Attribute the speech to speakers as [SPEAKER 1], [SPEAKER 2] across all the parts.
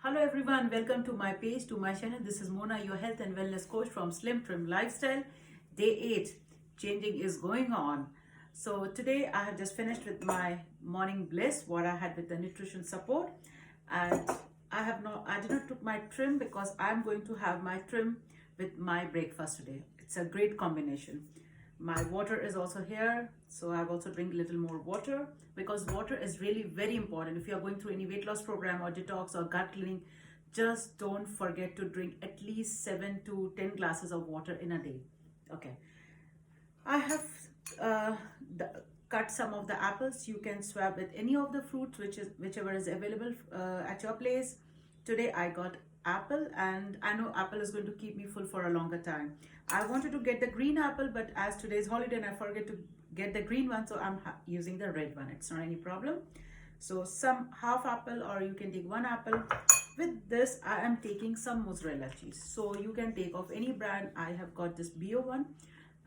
[SPEAKER 1] Hello everyone, welcome to my page, to my channel. This is Mona, your health and wellness coach from Slim Trim Lifestyle. Day 8, changing is going on. So today I have just finished with my morning bliss, what I had with the nutrition support. And I did not took my trim because I'm going to have my trim with my breakfast today. It's a great combination. My water is also here, so I've also drink a little more water because water is really very important. If you are going through any weight loss program or detox or gut cleaning, just don't forget to drink at least 7 to 10 glasses of water in a day. Okay, I have uh, cut some of the apples. You can swap with any of the fruits, whichever is available at your place. Today I got apple, and I know apple is going to keep me full for a longer time. I wanted to get the green apple, but as today is holiday and I forget to get the green one, so I'm using the red one. It's not any problem. So some half apple, or you can take one apple. With this I am taking some mozzarella cheese, so you can take of any brand. I have got this bio one,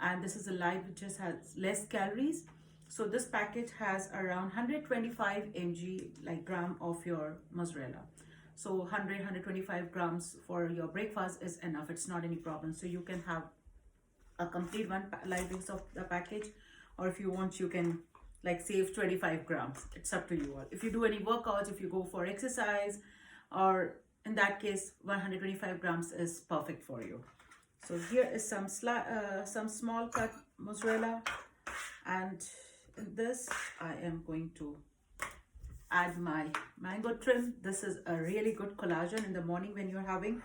[SPEAKER 1] and this is a light which just has less calories. So this package has around 125 mg like gram of your mozzarella. So 125 grams for your breakfast is enough. It's not any problem. So you can have a complete one light mix of the package, or if you want you can like save 25 grams. It's up to you all. If you do any workouts, if you go for exercise, or in that case 125 grams is perfect for you. So here is some small cut mozzarella, and in this I am going to add my mango trim. This is a really good collagen in the morning when you're having,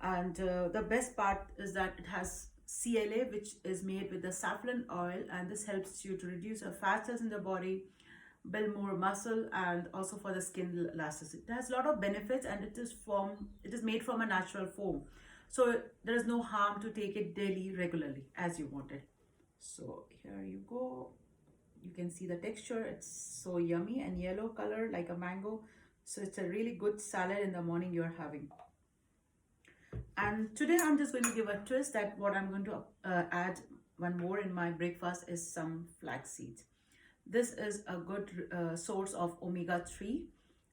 [SPEAKER 1] and the best part is that it has CLA, which is made with the saffron oil, and this helps you to reduce your fat cells in the body, build more muscle, and also for the skin elasticity. It has a lot of benefits, and it is made from a natural foam, so there is no harm to take it daily regularly as you want it. So here you go. You can see the texture. It's so yummy and yellow color like a mango. So it's a really good salad in the morning you're having. And today I'm just going to give a twist that what I'm going to add one more in my breakfast is some flax seeds. This is a good source of omega-3,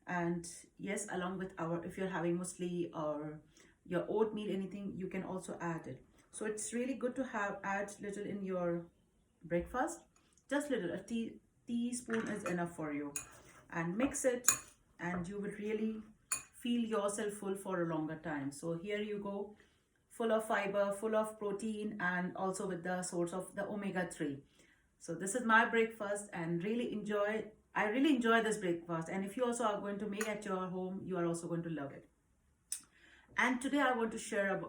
[SPEAKER 1] and yes, along with if you're having muesli or your oatmeal, anything, you can also add it. So it's really good to add little in your breakfast. Just little, a teaspoon is enough for you, and mix it, and you will really feel yourself full for a longer time. So here you go, full of fiber, full of protein, and also with the source of the omega-3. So this is my breakfast, and I really enjoy this breakfast. And if you also are going to make at your home, you are also going to love it. And today I want to share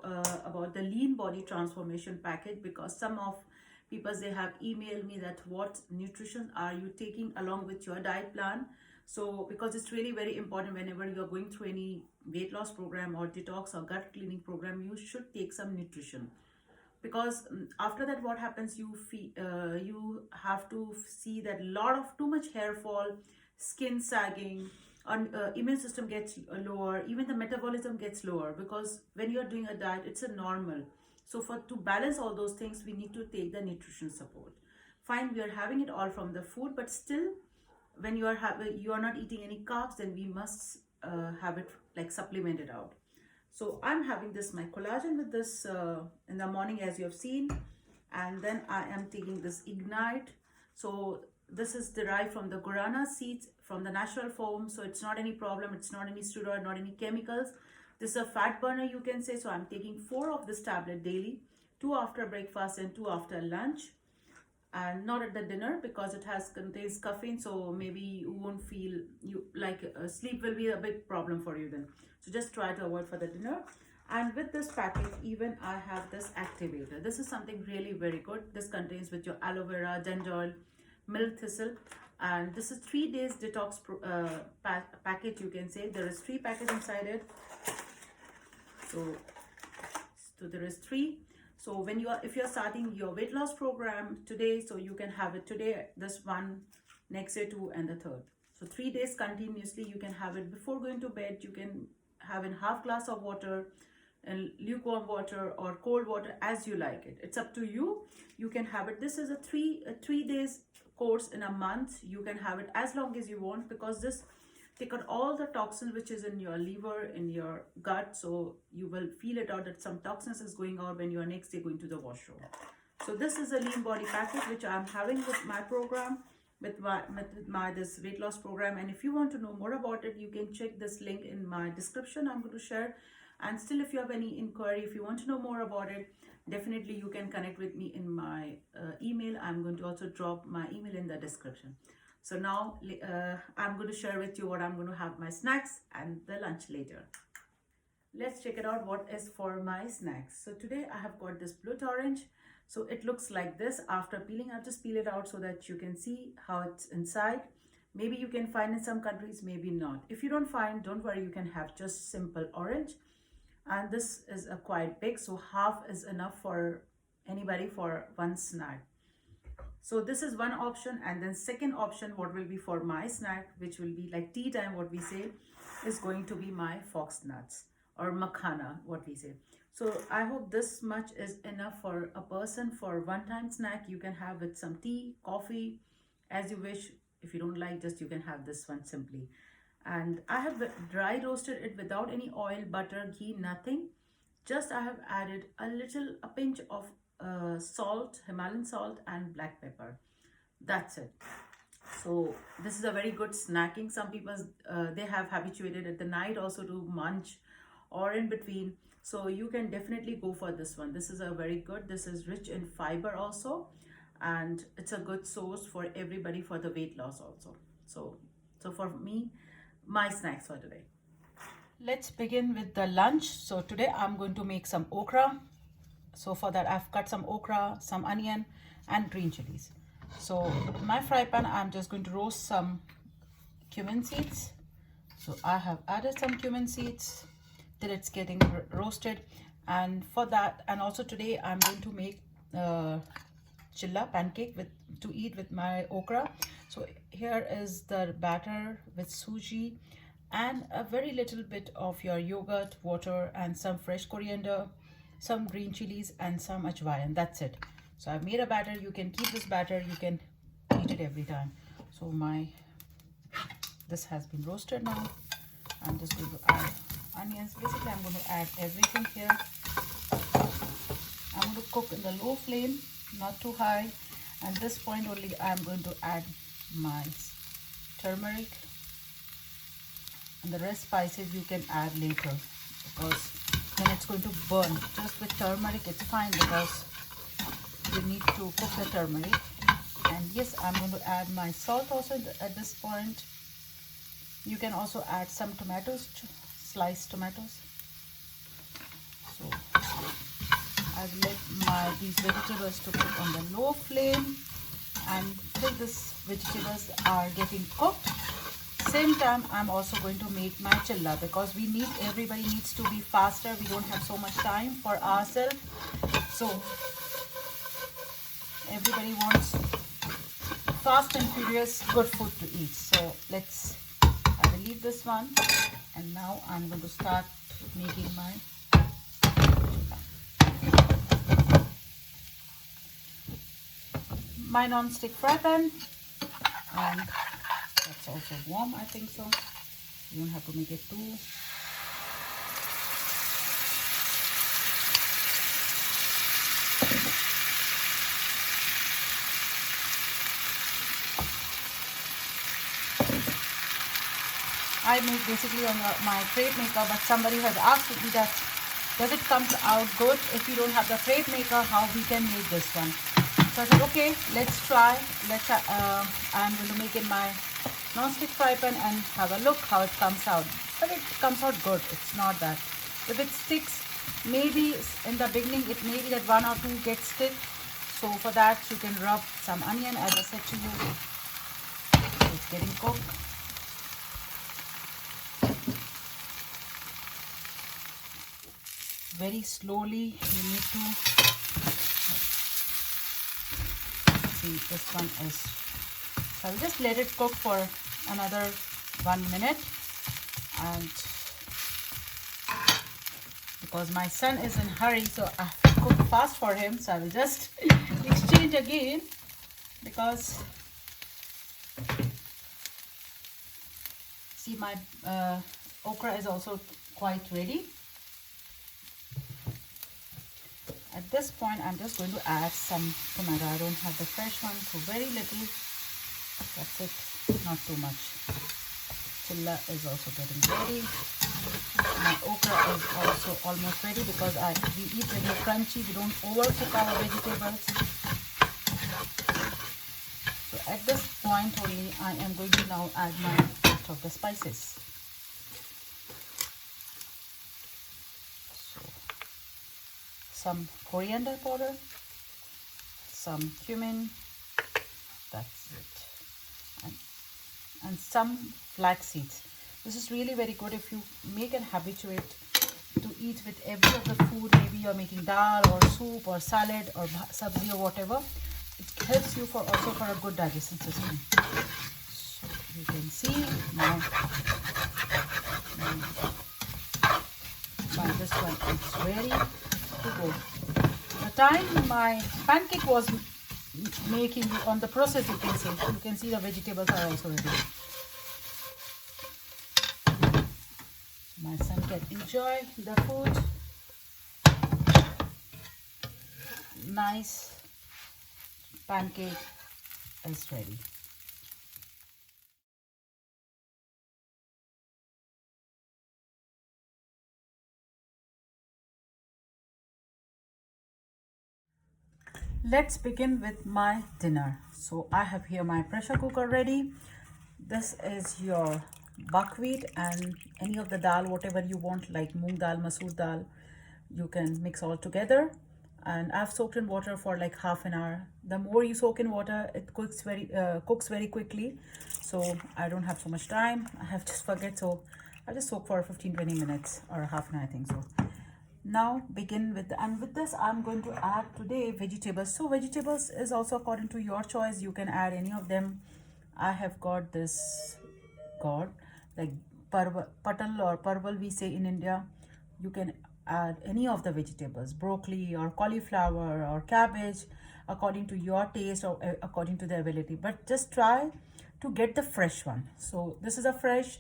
[SPEAKER 1] about the lean body transformation package, because some of people, they have emailed me that what nutrition are you taking along with your diet plan. So because it's really very important, whenever you're going through any weight loss program or detox or gut cleaning program, you should take some nutrition, because after that what happens, you have to see that too much hair fall, skin sagging, and immune system gets lower, even the metabolism gets lower, because when you're doing a diet, it's a normal. So to balance all those things, we need to take the nutrition support. Fine, we are having it all from the food, but still, when you are not eating any carbs, then we must have it like supplemented out. So I'm having this my collagen with this in the morning, as you have seen, and then I am taking this Ignite. So this is derived from the guarana seeds, from the natural foam, so it's not any problem. It's not any steroid, not any chemicals. This is a fat burner, you can say. So I'm taking 4 of this tablet daily, 2 after breakfast and 2 after lunch, and not at the dinner, because it contains caffeine. So maybe you won't feel sleep will be a big problem for you then. So just try to avoid for the dinner. And with this package, even I have this activator. This is something really very good. This contains with your aloe vera, ginger oil, milk thistle, and this is 3 days detox package, you can say. There is 3 packets inside it. So there is 3. So if you're starting your weight loss program today, so you can have it today, this one, next day 2, and the 3rd. So 3 days continuously you can have it. Before going to bed, you can have in half glass of water, and lukewarm water or cold water, as you like it. It's up to you. You can have it. This is a 3 days course in a month. You can have it as long as you want, because this take out all the toxins which is in your liver, in your gut. So you will feel it out that some toxins is going out when you are next day going to the washroom. So this is a lean body package which I'm having with my program, with my this weight loss program. And if you want to know more about it, you can check this link in my description. I'm going to share. And still, if you have any inquiry, if you want to know more about it, definitely you can connect with me in my email. I'm going to also drop my email in the description. So now I'm going to share with you what I'm going to have my snacks and the lunch later. Let's check it out what is for my snacks. So today I have got this blue orange. So it looks like this. After peeling, I'll just peel it out so that you can see how it's inside. Maybe you can find in some countries, maybe not. If you don't find, don't worry, you can have just simple orange. And this is a quite big, so half is enough for anybody for one snack. So this is one option. And then second option, what will be for my snack, which will be like tea time, what we say, is going to be my fox nuts or makhana, what we say. So I hope this much is enough for a person for one-time snack. You can have with some tea, coffee, as you wish. If you don't like, just you can have this one simply. And I have dry roasted it without any oil, butter, ghee, nothing. Just I have added a pinch of salt, Himalayan salt and black pepper. That's it. So this is a very good snacking. Some people, they have habituated at the night also to munch or in between. So you can definitely go for this one. This is a very good, this is rich in fiber also. And it's a good source for everybody for the weight loss also. So for me, my snacks for today. Let's begin with the lunch. So today I'm going to make some okra. So for that I've cut some okra, some onion and green chilies. So in my fry pan I'm just going to roast some cumin seeds. So I have added some cumin seeds till it's getting roasted. And for that, and also today I'm going to make chilla pancake to eat with my okra. So here is the batter with suji and a very little bit of your yogurt, water and some fresh coriander, some green chilies and some ajwain. That's it. So I've made a batter. You can keep this batter, you can eat it every time. So this has been roasted now. I'm just going to add onions. Basically I'm going to add everything here. I'm going to cook in the low flame, not too high. At this point only I'm going to add my turmeric, and the rest spices you can add later because then it's going to burn. Just with turmeric it's fine because you need to cook the turmeric. And yes, I'm going to add my salt also at this point. You can also add some tomatoes, sliced tomatoes. So I've let these vegetables to cook on the low flame, and till these vegetables are getting cooked, same time I'm also going to make my chilla because everybody needs to be faster. We don't have so much time for ourselves. So everybody wants fast and furious good food to eat. So I will leave this one, and now I'm going to start making my non-stick fry pan, and that's also warm, I think so. You don't have to make it too. I make basically on my crepe maker, but somebody has asked me that does it come out good if you don't have the crepe maker, how we can make this one. So I said, okay, let's try. I'm going to make in my non-stick fry pan and have a look how it comes out. But it comes out good. It's not that. If it sticks, maybe in the beginning, it may be that one or two get stick. So for that, you can rub some onion, as I said to you. So it's getting cooked. Very slowly, you need to see this one is. So I'll just let it cook for another 1 minute, and because my son is in hurry, so I have to cook fast for him. So I will just exchange again because see see my okra is also quite ready. At this point, I'm just going to add some tomato. I don't have the fresh one, so very little. That's it, not too much. Chilla is also getting ready. My okra is also almost ready because we eat very crunchy. We don't overcook our vegetables. So at this point only, I am going to now add my rest of the spices. So some coriander powder, some cumin, that's it, and some flax seeds. This is really very good if you make and habituate to eat with every of the food. Maybe you're making dal or soup or salad or sabzi or whatever. It helps you also for a good digestion system. So you can see now this one is ready to go. The time my pancake was making on the process, you can see the vegetables are also ready. My son can enjoy the food. Nice pancake is ready. Let's begin with my dinner. So I have here my pressure cooker ready. This is your buckwheat and any of the dal, whatever you want, like moong dal, masoor dal, you can mix all together. And I've soaked in water for like half an hour. The more you soak in water, it cooks very quickly. So I don't have so much time. I have just forget. So I just soak for 15-20 minutes or half an hour, I think so. Now begin with and with this I'm going to add today vegetables. So vegetables is also according to your choice. You can add any of them. I have got this gourd, like patal or parval we say in India. You can add any of the vegetables, broccoli or cauliflower or cabbage, according to your taste or according to the ability, but just try to get the fresh one. So this is a fresh,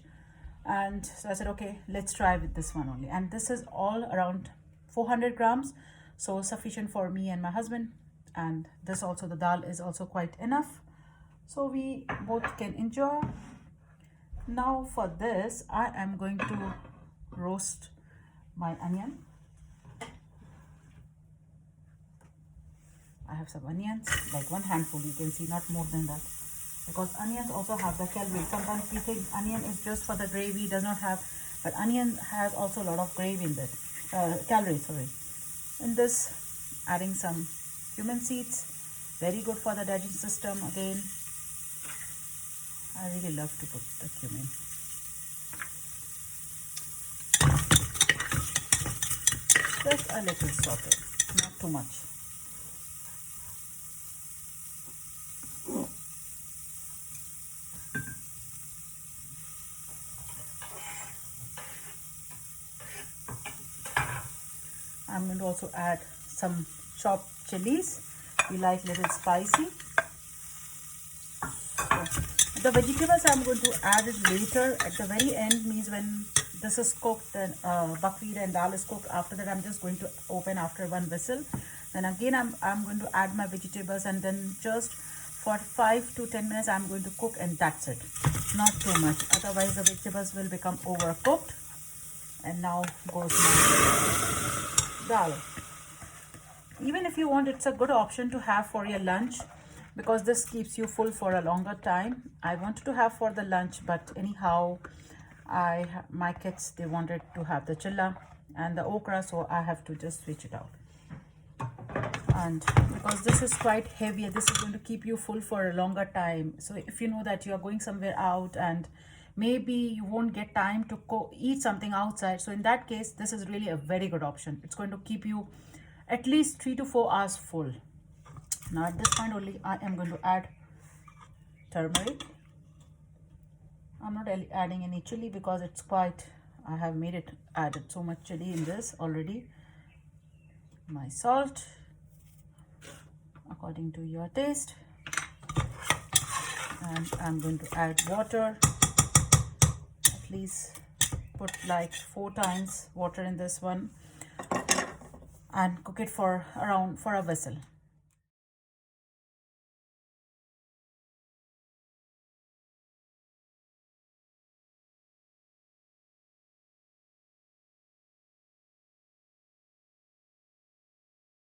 [SPEAKER 1] and so I said, okay, let's try with this one only. And this is all around 400 grams, so sufficient for me and my husband. And this also, the dal is also quite enough, so we both can enjoy. Now for this, I am going to roast my onion. I have some onions, like one handful, you can see, not more than that, because onions also have the calories. Sometimes we think onion is just for the gravy, does not have, but onion has also a lot of gravy in that, calories, sorry. In this, adding some cumin seeds, very good for the digestion system. Again, I really love to put the cumin. Just a little sauté, not too much. I'm going to also add some chopped chilies. We like little spicy. So the vegetables I'm going to add it later at the very end, means when this is cooked and buckwheat and dal is cooked. After that, I'm just going to open after one whistle. Then again, I'm going to add my vegetables, and then just for 5 to 10 minutes I'm going to cook, and that's it. Not too much, otherwise the vegetables will become overcooked. And now goes my dal. Even if you want, it's a good option to have for your lunch, because this keeps you full for a longer time. I wanted to have for the lunch, but anyhow, my kids, they wanted to have the chilla and the okra, so I have to just switch it out. And because this is quite heavy, this is going to keep you full for a longer time. So if you know that you are going somewhere out and maybe you won't get time to eat something outside, so in that case, this is really a very good option. It's going to keep you at least 3 to 4 hours full. Now at this point only, I am going to add turmeric. I'm not adding any chili because it's quite, I have added so much chili in this already. My salt according to your taste, and I'm going to add water, at least put like 4 times water in this one and cook it for a whistle.